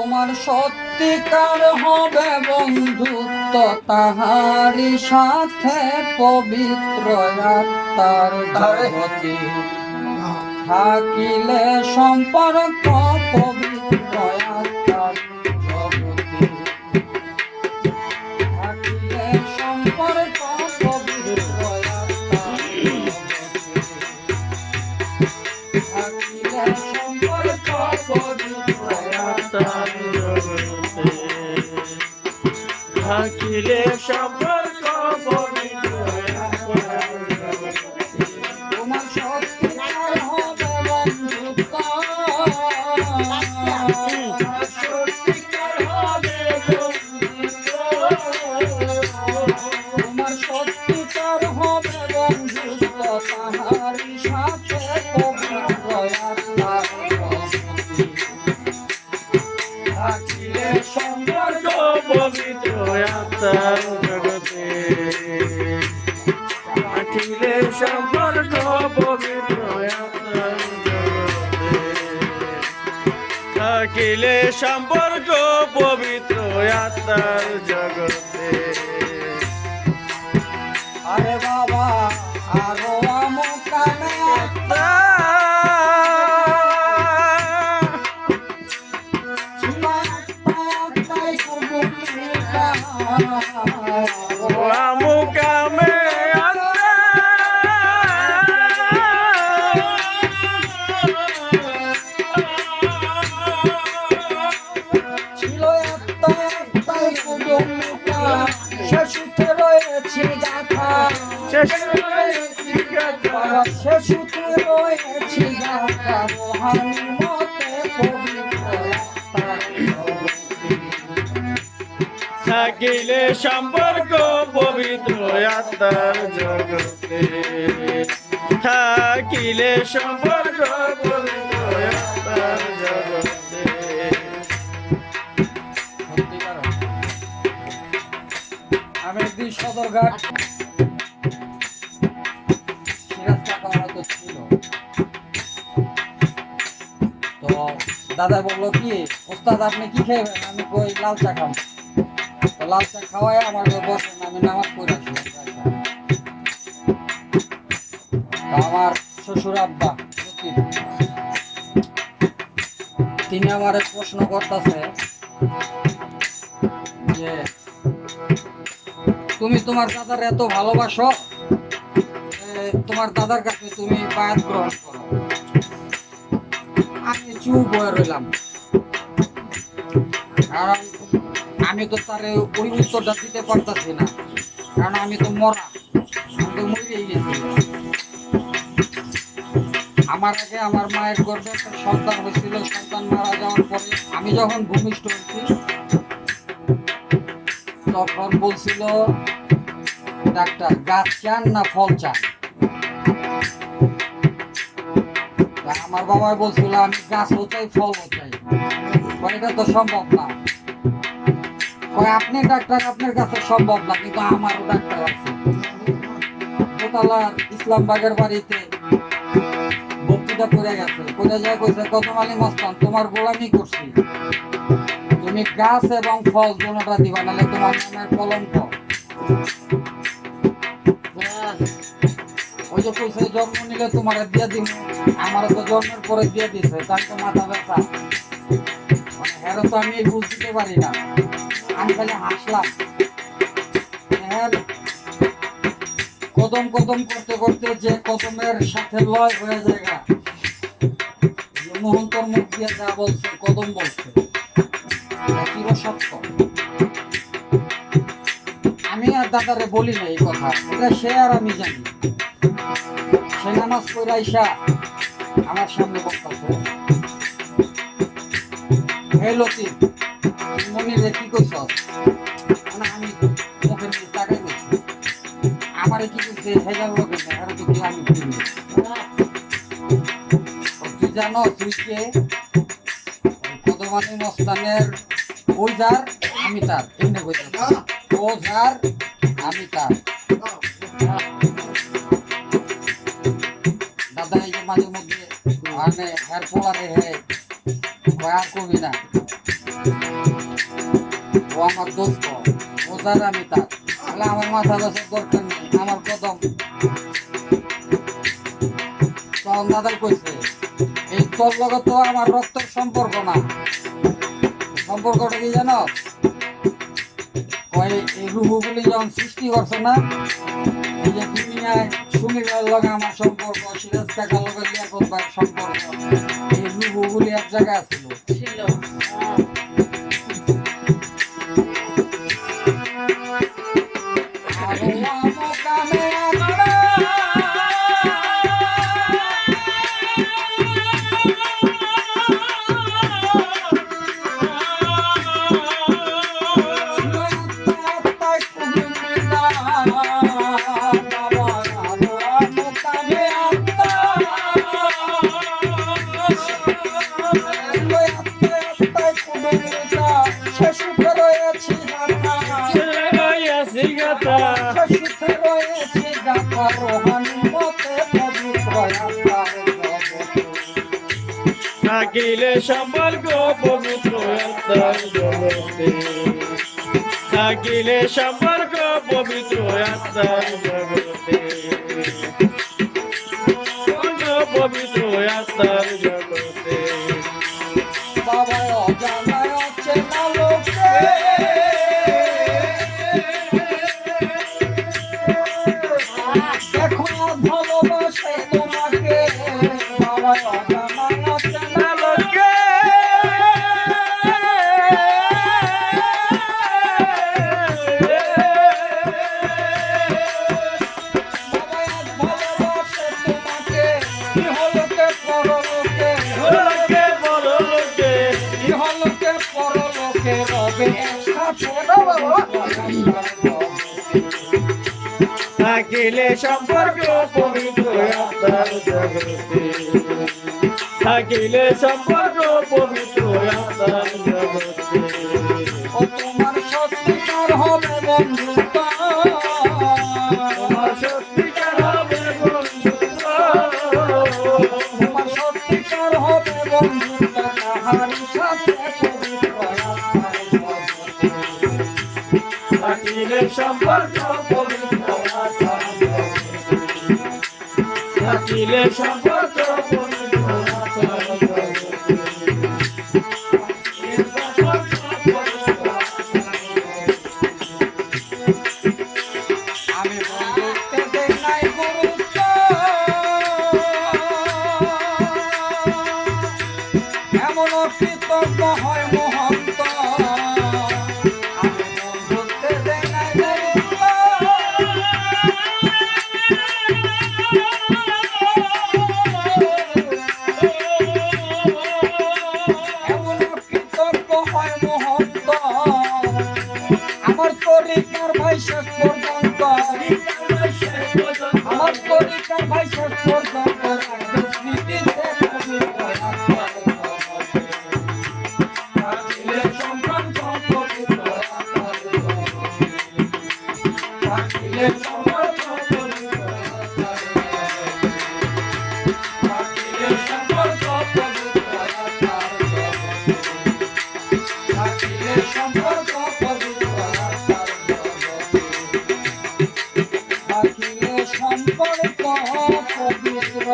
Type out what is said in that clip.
তোমার সত্যিকার হবে বন্ধুত্ব তাহারি সাথে পবিত্র আত্মার জগতে থাকিলে সম্পর্ক পবিত্র আত্মার জগতে থাকিলে সম্পর্ক পবিত্র আত্মার জগতে থাকিলে সম্পর্ক পবিত্র আত্মার জগতে থাকিলে সম্পর্ক পবিত্র আত্মার জগতে তোমার সত্যিকার হবে বন্ধুত্ব সত্যিকার হবে বন্ধুত্ব তোমার সত্যিকার হবে বন্ধুত্ব তাহারি সাথে পবিত্র আত্মার জগতে থাকিলে সম্পর্ক পবিত্র আত্মার জগতে থাকিলে সম্পর্ক পবিত্র আত্মার জগতে থাকিলে সম্পর্ক পবিত্র আত্মার জগতে আরে বাবা আরো আমকানে আমুকামে ছিল একটাই কুদুমিকা শেষুতে রয়েছে গাথা শেষুতে রয়েছে গাথা রোহানি মতে পবিত্র আত্মার জগতে। থাকিলে সম্পর্ক পবিত্র আত্মার জগতে থাকিলে সম্পর্ক পবিত্র আত্মার জগতে সত্যিকার আমি একদিন সদরঘাট সিরাজ কাকা হয়তো ছিল তো দাদা বললো কি ওস্তাদ আপনি কি খাইবেন আমি কই লাল চা খাবো তো লাল চা খাওয়াই আমার বসেন আমি নামাজ পড়ে আসি তো আমার শ্বশুর আব্বা লতিফ, তিনি আমার প্রশ্ন করতেছে যে তুমি তোমার দাদার এত ভালোবাসো তোমার দাদার কাছে তুমি বায়াত গ্রহণ করো। আমি চুপ হয়ে রইলাম কারণ আমি তো তার ওই উত্তরটা দিতে পারতাছি না কারণ আমি তো মরা, আমি তো মরেই গেছি। আমার আগে আমার মায়ের গর্ভে একটা সন্তান হয়েছিল, সন্তান মারা যাওয়ার পরে আমি যখন ভূমিষ্ঠ হয়েছি তখন বলছিল ডাক্তার গাছ চান না ফল চান। আমার বাবা বলছিল আমি গাছও চাই ফলও চাই, এটা তো সম্ভব না। আপনি ডাক্তার আপনার কাছে সম্ভব না কিন্তু আমারও ডাক্তার আছে। দোতলার ইসলামবাগের বাড়িতে বক্তৃতা করে গেছে, করে যায় কইছে কদম আলী মস্তান তোমার গোলামি করছি, তুমি গাছ এবং ফল দুটোটা দিবা নাহলে তোমার নামের কলঙ্ক। ওই যে কইছে জন্ম নিলে তোমার দিয়ে দিব, আমার তো জন্মের পরে দিয়ে দিছে, তার তো মাথা ব্যথা, মানে তো আমি বুঝ দিতে পারি না। আমি খালি হাসলাম। কদম কদম করতে করতে যে কদমের সাথে লয় হয়ে যায়, মোহন্তর মুখ দিয়ে যা বলছে কদম বলছে চিরসত্য। আমি আর দাদারে বলি না এই কথা, এটা সে আর আমি জানি। সে নামাজ পড়ে আইসা আমার সামনে বক্তব্য এই লতিফ মনিরে কি কইছ, মানে আমি মুখের দিকে তাকাই গেছি, আমারে কি কইছে হেজার লোকের দেখা তো কি আমি বুঝি। তুই জানো তুই কে? কদম আলী মস্তানের ওই যার আমি তার, এমনি কইতে ও যার আমি তার। দাদা এই যে মাঝে মধ্যে মানে হেয়ার পোলারে কয় আর কবি না, ও আমার দোস্ত, ও যার আমি তার, তাহলে আমার মাথা দোষের দরকার নেই, আমার কদম। তখন দাদাই কইছে এই তোর লগত তো আমার রক্তের সম্পর্ক না, সম্পর্কটা কি জানো? কয় এই রুহুগুলি যখন সৃষ্টি করছে না, এই যে দুনিয়ায় সুমিরার লগে আমার সম্পর্ক, সিরাজ কাকার লগে লিয়াকত ভাইয়ের সম্পর্ক, এই রুহুগুলি এক জায়গায় ছিল। ছিল আর ও আমকামে আমরা ছেলে রয়েছি গাতা থাকিলে সম্পর্ক পবিত্র আত্মার জগতে, থাকিলে সম্পর্ক পবিত্র আত্মার জগতে, পবিত্র আত্মার জগতে। বাবা অজানায় অচেনা লোকে দেখো ভালোবাসে তোমাকে, বাবা অজানায় অচেনা লোকে ভালোবাসে তোমাকে, ইহলোকে পরলোকে, লোকে বড় লোকে ইহলোকে পরলোকে রবে একসাথে। থাকিলে সম্পর্ক পবিত্র আত্মার জগতে, থাকিলে সম্পর্ক পবিত্র আত্মার জগতে। ও তোমার সত্যিকার হবে বন্ধুত্ব, তোমার সত্যিকার হবে বন্ধুত্ব, তোমার সত্যিকার হবে বন্ধুত্ব, তাহার সাথে পবিত্র আত্মার জগতে। থাকিলে সম্পর্ক পবিত্র আত্মার জগতে, থাকিলে সম্পর্ক পবিত্র আত্মার জগতে। আমি বন্ধুত্বে দেই নাই গুরুত্ব, এমন কৃতজ্ঞ হয় মহন্ত, আমি বন্ধুত্বে দেই নাই গুরুত্ব, এমন কৃতজ্ঞ হয় মহন্ত, আমার তরিকার ভাই শেষ পর্যন্ত, আমার তরিকার ভাই শেষ পর্যন্ত স্মৃতিতে পবিত্র আত্মার জগতে। থাকিলে সম্পর্ক পবিত্র আত্মার জগতে, থাকিলে সম্পর্ক পবিত্র আত্মার জগতে, থাকিলে সম্পর্ক পবিত্র আত্মার জগতে, থাকিলে সম্পর্ক পবিত্র আত্মার জগতে, থাকিলে সম্পর্ক পবিত্র